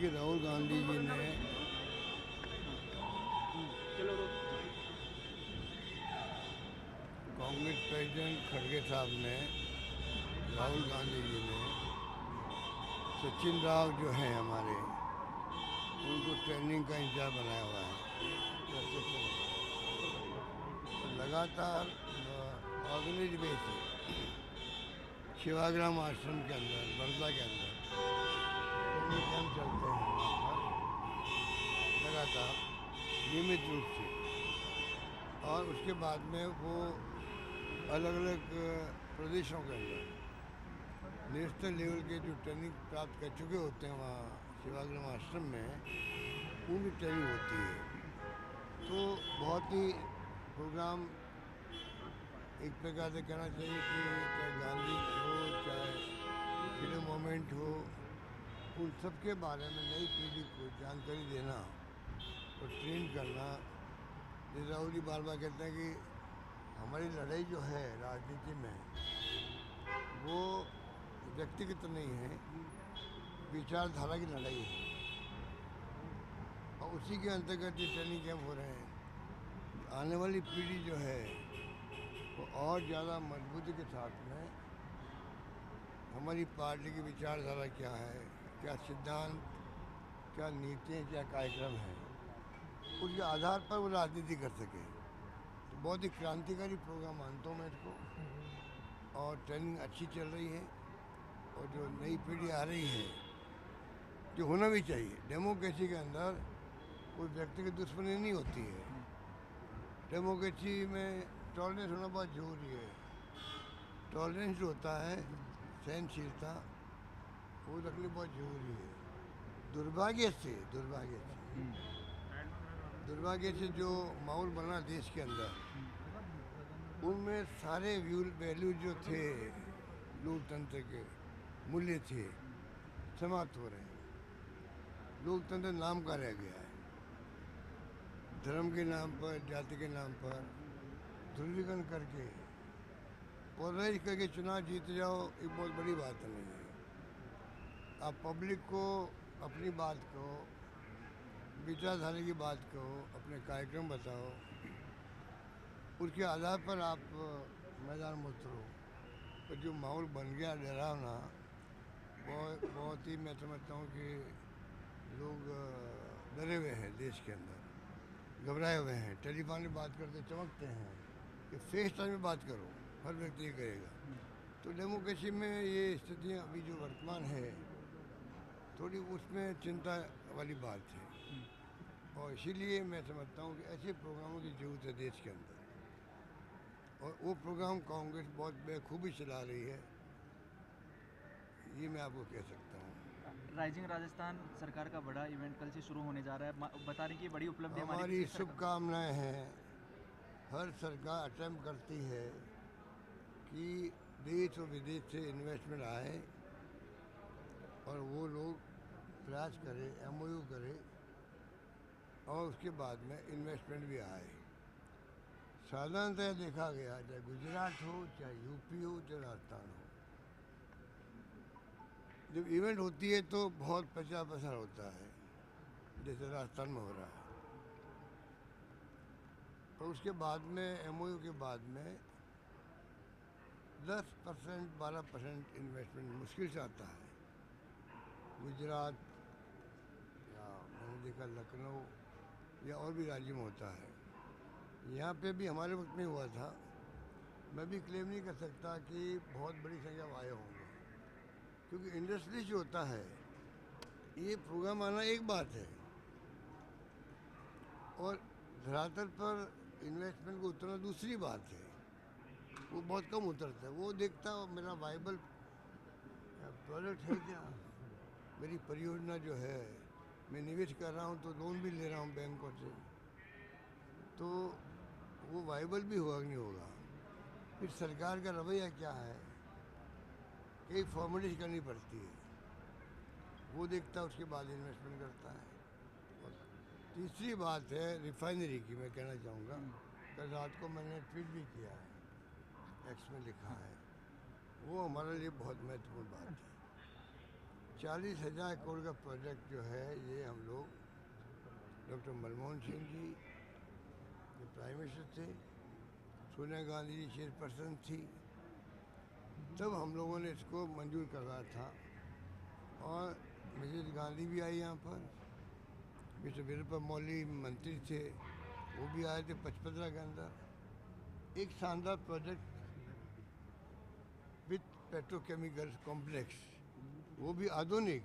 देखिए राहुल गांधी जी ने कांग्रेस प्रेसिडेंट खड़गे साहब ने राहुल गांधी जी ने सचिन राव जो हैं हमारे उनको ट्रेनिंग का इंचार्ज बनाया हुआ है। लगातार ऑर्गेनाइज वे से शिवाग्राम आश्रम के अंदर वर्धा के अंदर ट्रेनिंग कैंप चलते हैं वहाँ पर लगातार नियमित रूप से। और उसके बाद में वो अलग अलग प्रदेशों के अंदर नेशनल लेवल के जो ट्रेनिंग प्राप्त कर चुके होते हैं वहाँ शिवाग्राम आश्रम में उनकी ट्रेनिंग होती है। तो बहुत ही प्रोग्राम एक प्रकार से कहना चाहिए कि चाहे गांधी हो चाहे फ्रीडम मूवमेंट हो उन सब के बारे में नई पीढ़ी को जानकारी देना और ट्रेन करना। जैसे राहुल जी बार बार कहते हैं कि हमारी लड़ाई जो है राजनीति में वो व्यक्तिगत नहीं है, विचारधारा की लड़ाई है। और उसी के अंतर्गत ये ट्रेनिंग कैंप हो रहे हैं। आने वाली पीढ़ी जो है वो और ज़्यादा मजबूती के साथ में हमारी पार्टी की विचारधारा क्या है, क्या सिद्धांत, क्या नीतियाँ, क्या कार्यक्रम है, उसके आधार पर वो राजनीति कर सके। तो बहुत ही क्रांतिकारी प्रोग्राम मानता हूँ मैं इसको। और ट्रेनिंग अच्छी चल रही है और जो नई पीढ़ी आ रही है जो होना भी चाहिए। डेमोक्रेसी के अंदर कोई व्यक्तिगत दुश्मनी नहीं होती है। डेमोक्रेसी में टॉलरेंस होना बहुत जरूरी है। टॉलरेंस जो होता है, सहनशीलता, वो रखनी बहुत जरूरी है। दुर्भाग्य से जो माहौल बना देश के अंदर उनमें सारे वैल्यू जो थे, लोकतंत्र के मूल्य थे, समाप्त हो रहे हैं। लोकतंत्र नाम का रह गया है। धर्म के नाम पर, जाति के नाम पर ध्रुवीकरण करके पोलराइज करके चुनाव जीत जाओ, एक बहुत बड़ी बात नहीं है। आप पब्लिक को अपनी बात कहो, विचारधारा की बात कहो, अपने कार्यक्रम बताओ, उसके आधार पर आप मैदान में उतरो। तो जो माहौल बन गया डरावना, बहुत ही मैं समझता हूँ कि लोग डरे हुए हैं देश के अंदर, घबराए हुए हैं। टेलीफोन में बात करते चमकते हैं कि फेस टाइम में बात करो, हर व्यक्ति ये करेगा। तो डेमोक्रेसी में ये स्थितियाँ अभी जो वर्तमान है थोड़ी उसमें चिंता वाली बात है। और इसीलिए मैं समझता हूँ कि ऐसे प्रोग्रामों की ज़रूरत है देश के अंदर। और वो प्रोग्राम कांग्रेस बहुत बेखूबी चला रही है, ये मैं आपको कह सकता हूँ। राइजिंग राजस्थान सरकार का बड़ा इवेंट कल से शुरू होने जा रहा है। बता रही कि बड़ी उपलब्धि हमारी हमारी पिछली सरकार। शुभकामनाएं हैं। हर सरकार अटेम्प्ट करती है कि देश और विदेश से इन्वेस्टमेंट आए और वो लोग प्रयास करें, MOU करें और उसके बाद में इन्वेस्टमेंट भी आए। साधारणतः देखा गया, चाहे गुजरात हो, चाहे यूपी हो, चाहे राजस्थान हो, जब इवेंट होती है तो बहुत प्रचार प्रसार होता है, जैसे राजस्थान में हो रहा है। और उसके बाद में MOU के बाद में 10% 12% इन्वेस्टमेंट मुश्किल से आता है। गुजरात या मैंने देखा लखनऊ या और भी राज्य में होता है। यहाँ पे भी हमारे वक्त में हुआ था। मैं भी क्लेम नहीं कर सकता कि बहुत बड़ी संख्या में आए होंगे, क्योंकि इंडस्ट्री जो होता है, ये प्रोग्राम आना एक बात है और धरातल पर इन्वेस्टमेंट को उतरना दूसरी बात है। वो बहुत कम उतरता है। वो देखता मेरा वाइबल प्रोडक्ट है क्या, मेरी परियोजना जो है, मैं निवेश कर रहा हूँ तो लोन भी ले रहा हूँ बैंकों से, तो वो वाइबल भी होगा नहीं होगा। फिर सरकार का रवैया क्या है, कई फॉर्मेलिटी करनी पड़ती है, वो देखता है, उसके बाद इन्वेस्टमेंट करता है। और तीसरी बात है रिफाइनरी की, मैं कहना चाहूँगा, कल रात को मैंने ट्वीट भी किया है, एक्स में लिखा है, वो हमारे लिए बहुत महत्वपूर्ण बात है। 40,000 करोड़ का प्रोजेक्ट जो है ये हम लोग डॉक्टर मनमोहन सिंह जी जो प्राइम मिनिस्टर थे, सोनिया गांधी जी चेयरपर्सन थी, तब हम लोगों ने इसको मंजूर करवाया था। और मिसेज गांधी भी आई यहाँ पर, मिस्टर वीरप्पा मोइली मंत्री थे, वो भी आए थे 15 के अंदर। एक शानदार प्रोजेक्ट विथ पेट्रोकेमिकल कॉम्प्लेक्स, वो भी आधुनिक,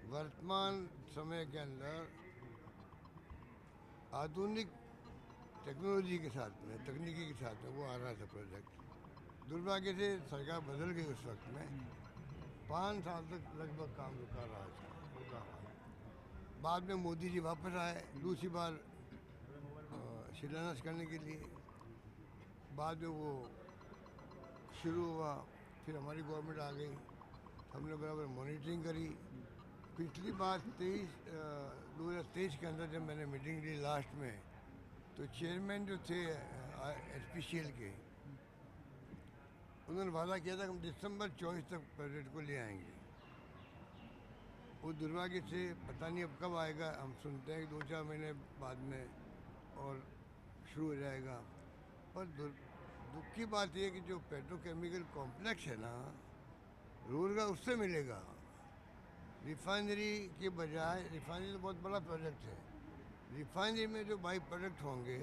वर्तमान समय के अंदर आधुनिक टेक्नोलॉजी के साथ में, तकनीकी के साथ में वो आ रहा था प्रोजेक्ट। दुर्भाग्य से सरकार बदल गई उस वक्त में, 5 साल तक लगभग काम रुका रहा इसका। बाद में मोदी जी वापस आए दूसरी बार शिलान्यास करने के लिए। बाद में वो शुरू हुआ, फिर हमारी गवर्नमेंट आ गई, हमने बराबर मॉनिटरिंग करी। पिछली बार 2023 के अंदर जब मैंने मीटिंग ली लास्ट में, तो चेयरमैन जो थे HPCL के, उन्होंने वादा किया था कि हम दिसंबर 24 तक प्रोजेक्ट को ले आएंगे। वो दुर्भाग्य से पता नहीं अब कब आएगा, हम सुनते हैं कि 2-4 महीने बाद में और शुरू हो जाएगा। पर दुख की बात यह है कि जो पेट्रोकेमिकल कॉम्प्लेक्स है ना, रोजगार उससे मिलेगा। रिफाइनरी के बजाय, रिफाइनरी तो बहुत बड़ा प्रोजेक्ट है, रिफाइनरी में जो बाई प्रोडक्ट होंगे,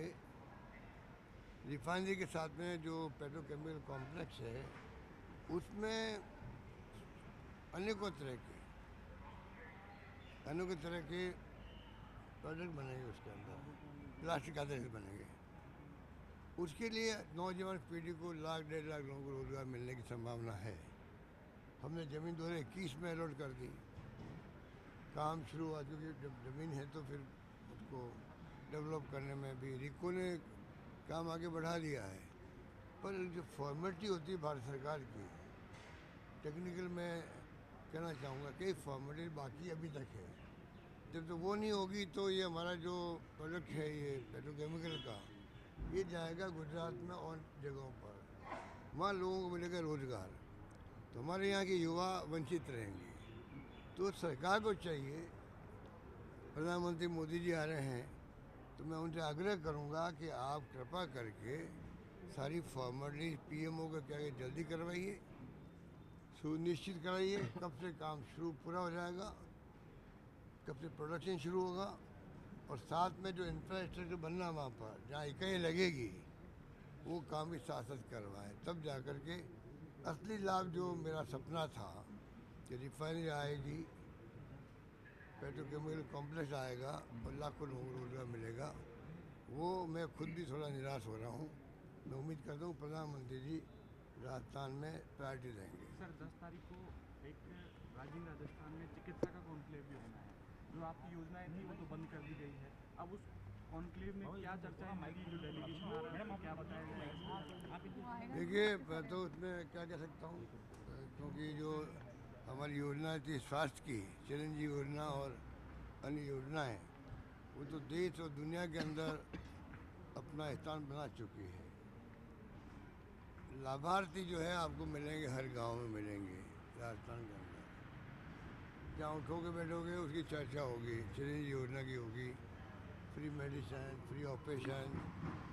रिफाइनरी के साथ में जो पेट्रोकेमिकल कॉम्प्लेक्स है, उसमें अनेकों तरह के प्रोडक्ट बनेंगे, उसके अंदर प्लास्टिक आधारित बनेंगे। उसके लिए नौजवान पीढ़ी को 1-1.5 लाख लोगों को रोजगार मिलने की संभावना है। हमने ज़मीन 2021 में अलॉट कर दी, काम शुरू हुआ, क्योंकि जब ज़मीन है तो फिर उसको डेवलप करने में भी रिको ने काम आगे बढ़ा दिया है। पर जो फॉर्मेलिटी होती है भारत सरकार की, टेक्निकल में कहना चाहूँगा कई फॉर्मेलिटी बाकी अभी तक है। जब तो वो नहीं होगी तो ये हमारा जो प्रोडक्ट है ये पेट्रोकेमिकल का, ये जाएगा गुजरात में और जगहों पर, वहाँ लोगों को मिलेगा रोज़गार, तो हमारे यहाँ के युवा वंचित रहेंगे। तो सरकार को चाहिए, प्रधानमंत्री मोदी जी आ रहे हैं, तो मैं उनसे आग्रह करूंगा कि आप कृपा करके सारी फॉर्मेलिटी PMO का क्या है जल्दी करवाइए, सुनिश्चित कराइए कब से काम शुरू पूरा हो जाएगा, कब से प्रोडक्शन शुरू होगा, और साथ में जो इंफ्रास्ट्रक्चर बनना वहाँ पर जहाँ इकाई लगेगी वो काम भी साथ साथ करवाएं, तब जा कर के असली लाभ जो मेरा सपना था कि रिफाइनरी आएगी, पेट्रोकेमिकल कॉम्प्लेक्स आएगा और लाखों लोगों को रोजगार मिलेगा, वो मैं खुद भी थोड़ा निराश हो रहा हूँ। मैं उम्मीद करता हूँ प्रधानमंत्री जी राजस्थान में प्रायोरिटी देंगे। सर 10 तारीख को एक राजधानी राजस्थान में चिकित्सा का कॉन्क्लेव भी होना है, जो आपकी योजनाएं थी वो तो बंद कर दी गई है। अब उस कॉन्क्लेव में क्या चर्चाएं होगी, जो डेलीगेशन आ रहा है क्या बताया जाएगा? देखिए मैं तो उसमें क्या कह सकता हूँ, क्योंकि जो हमारी योजना थी स्वास्थ्य की, चिरंजीवी योजना और अन्य योजनाएं, वो तो देश और दुनिया के अंदर अपना स्थान बना चुकी है। लाभार्थी जो है आपको मिलेंगे, हर गांव में मिलेंगे राजस्थान के अंदर। जहाँ उठोगे बैठोगे उसकी चर्चा होगी, चिरंजीवी योजना की होगी, free medicine, free operation,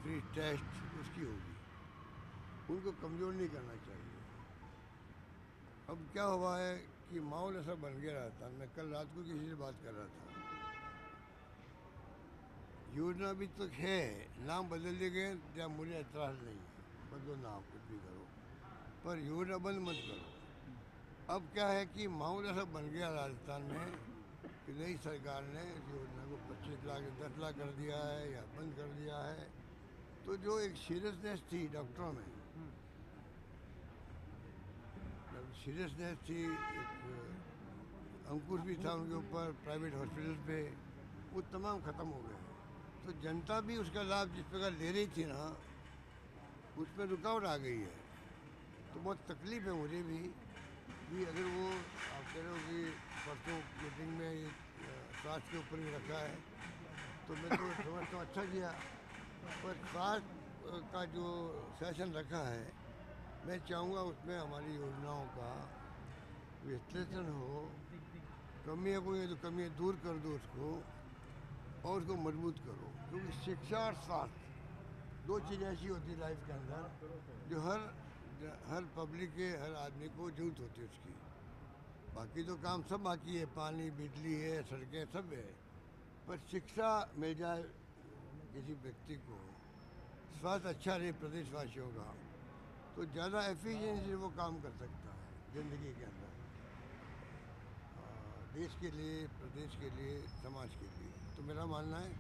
free test उसकी होगी। उनको कमज़ोर नहीं करना चाहिए। अब क्या हुआ है कि माहौल ऐसा बन गया राजस्थान में, कल रात को किसी से बात कर रहा था, योजना अभी तक है, नाम बदल दिए गए, या मुझे एतराज़ नहीं है, बदलो नाम कुछ भी करो, पर योजना बंद मत करो। अब क्या है कि माहौल ऐसा बन गया राजस्थान में कि नई सरकार ने इस योजना को 25 लाख 10 लाख कर दिया है या बंद कर दिया है। तो जो एक सीरियसनेस थी डॉक्टरों में, सीरियसनेस थी, एक अंकुश भी था उनके ऊपर प्राइवेट हॉस्पिटल पे, वो तमाम ख़त्म हो गए। तो जनता भी उसका लाभ जिस प्रकार ले रही थी ना, उसमें रुकावट आ गई है। तो बहुत तकलीफ है मुझे भी कि अगर वो आप कह रहे हो कि परसों मीटिंग में ये स्वास्थ्य के ऊपर भी रखा है, तो मैं तो समझता हूँ अच्छा किया। पर स्वास्थ्य का जो सेशन रखा है, मैं चाहूँगा उसमें हमारी योजनाओं का विश्लेषण हो, कमियाँ कोई है तो कमियाँ दूर कर दो उसको और उसको मजबूत करो, क्योंकि शिक्षा और स्वास्थ्य दो चीज़ें ऐसी होती है लाइफ के अंदर जो हर पब्लिक के, हर आदमी को जरूरत होती है उसकी। बाकी तो काम सब बाकी है, पानी, बिजली है, सड़कें सब है, पर शिक्षा मिल जाए किसी व्यक्ति को, स्वास्थ्य अच्छा रहे प्रदेशवासियों का, तो ज़्यादा एफिशिएंसी वो काम कर सकता है ज़िंदगी के अंदर, देश के लिए, प्रदेश के लिए, समाज के लिए। तो मेरा मानना है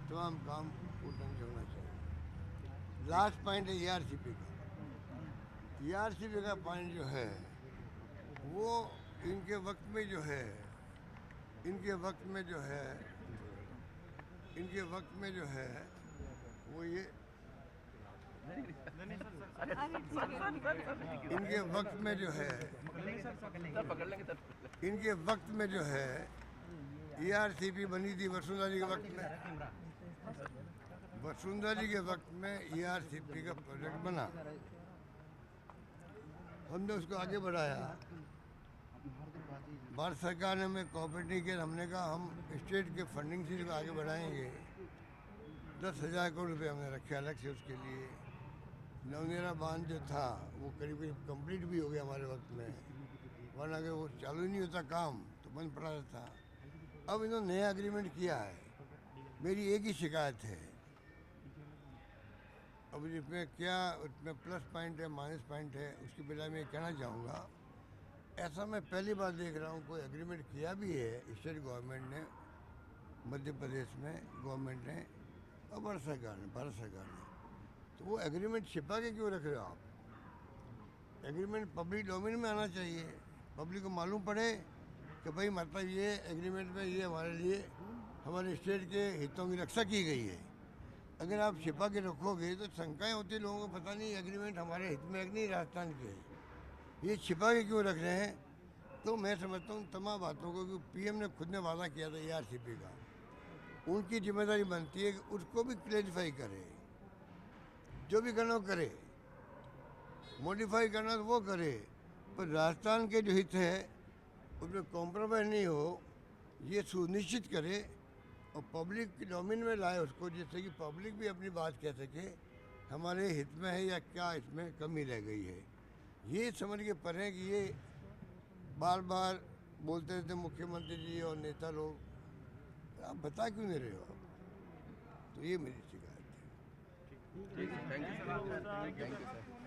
तमाम काम उस ढंग से होना चाहिए। लास्ट पॉइंट है ईआरसीपी का। ईआरसीपी का पॉइंट जो है वो इनके वक्त में जो है वो ये इनके वक्त में जो है ईआरसीपी बनी थी वसुंधरा जी के वक्त में। वसुंधरा जी के वक्त में ईआरसीपी का प्रोजेक्ट बना, हमने उसको आगे बढ़ाया। भारत सरकार ने हमें कोऑपरेट नहीं किया, हमने कहा हम स्टेट के फंडिंग से इसको आगे बढ़ाएंगे। 10,000 करोड़ रुपये हमने रखे अलग से उसके लिए। नवनेरा बांध जो था वो करीब करीब कंप्लीट भी हो गया हमारे वक्त में, वरना अगर वो चालू नहीं होता काम तो बंद पड़ा रहता। अब इन्होंने नया एग्रीमेंट किया है, मेरी एक ही शिकायत है, अब इसमें क्या उसमें प्लस पॉइंट है माइनस पॉइंट है उसकी बजाय मैं कहना चाहूँगा, ऐसा मैं पहली बार देख रहा हूँ कोई एग्रीमेंट किया भी है स्टेट गवर्नमेंट ने, मध्य प्रदेश में गवर्नमेंट ने और भारत सरकार ने, तो वो एग्रीमेंट छिपा के क्यों रख रहे हो आप? एग्रीमेंट पब्लिक डोमेन में आना चाहिए, पब्लिक को मालूम पड़े कि भाई मतलब ये एग्रीमेंट में ये हमारे लिए, हमारे स्टेट के हितों की रक्षा की गई है। अगर आप छिपा के रखोगे तो शंकाएं होती है लोगों को, पता नहीं एग्रीमेंट हमारे हित में नहीं राजस्थान के, ये छिपा के क्यों रख रहे हैं? तो मैं समझता हूँ तमाम बातों को, कि पीएम ने खुद ने वादा किया था ईआरसीपी का, उनकी जिम्मेदारी बनती है कि उसको भी क्लैरिफाई करे, जो भी करना हो करे, मॉडिफाई करना तो वो करे, पर राजस्थान के जो हित है उसमें कॉम्प्रोमाइज़ नहीं हो, ये सुनिश्चित करे और पब्लिक डोमेन में लाए उसको, जिससे कि पब्लिक भी अपनी बात कह सके हमारे हित में है या क्या इसमें कमी रह गई है। ये समझ के पढ़ें कि ये बार बार बोलते रहते मुख्यमंत्री जी और नेता लोग, आप बता क्यों नहीं रहे हो? तो ये मेरी शिकायत है। Thank you sir.